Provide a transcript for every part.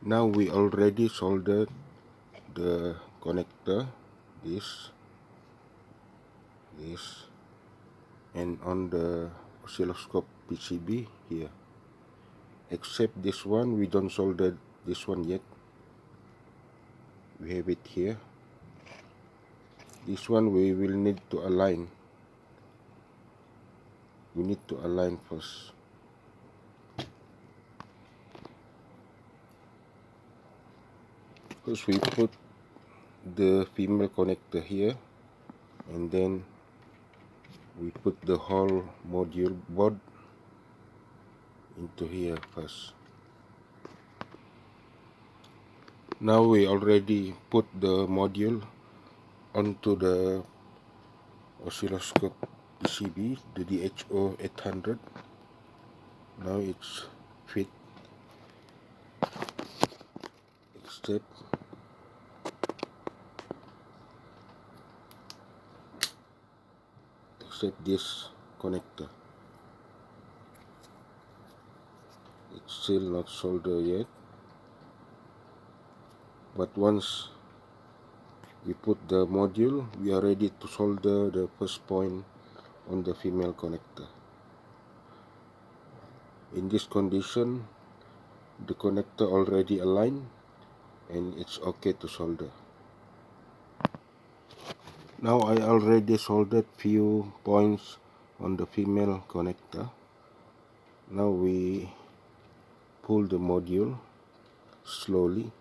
Now we already soldered the connector, this, and on the oscilloscope PCB here. Except this one, we don't solder this one yet. We have it here. This one we will need to align. We need to align first. First we put the female connector here, and then we put the whole module board into here first. Now we already put the module onto the oscilloscope PCB, the DHO800. Now it's fit. Except this connector. It's still not soldered yet, but once we put the module, we are ready to solder the first point on the female connector. In this condition, the connector already aligned and it's okay to solder. Now I already soldered few points on the female connector. Now we pull the module slowly.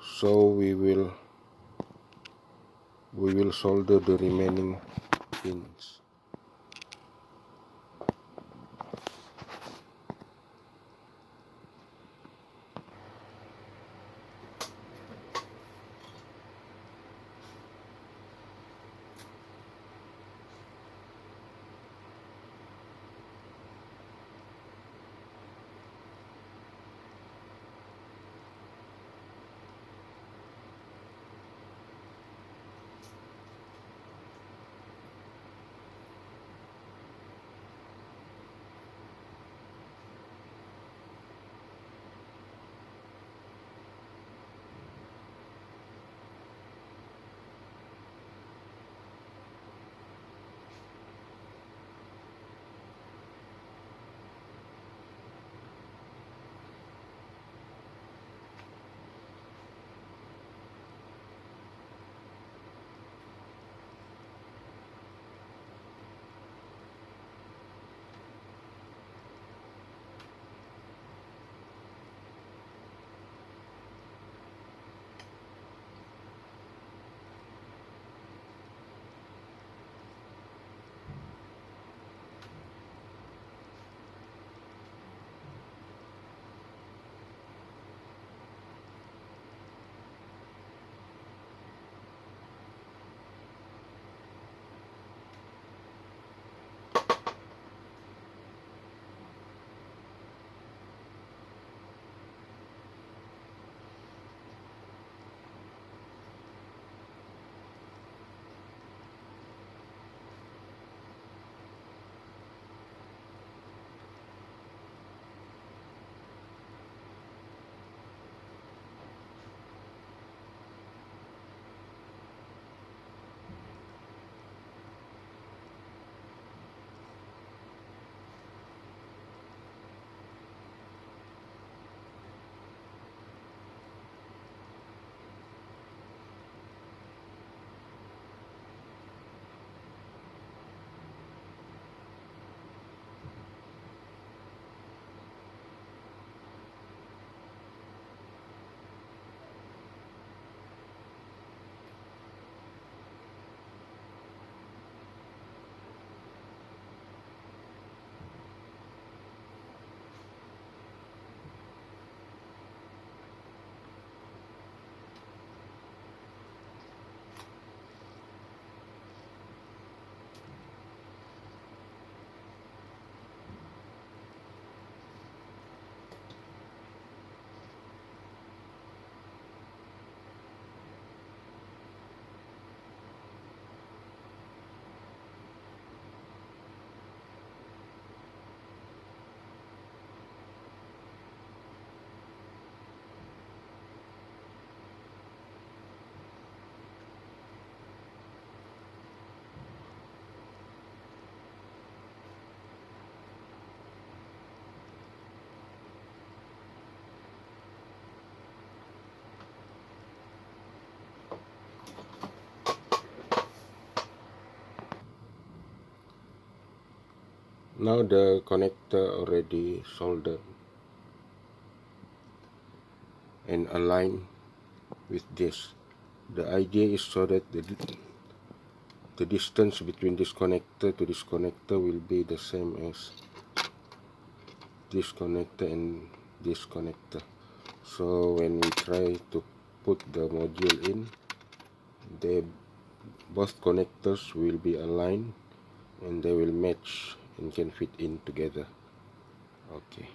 So we will solder the remaining pins. Now the connector already soldered and aligned with this. The idea is so that the distance between this connector to this connector will be the same as this connector and this connector. So when we try to put the module in, both connectors will be aligned and they will match and can fit in together. Okay.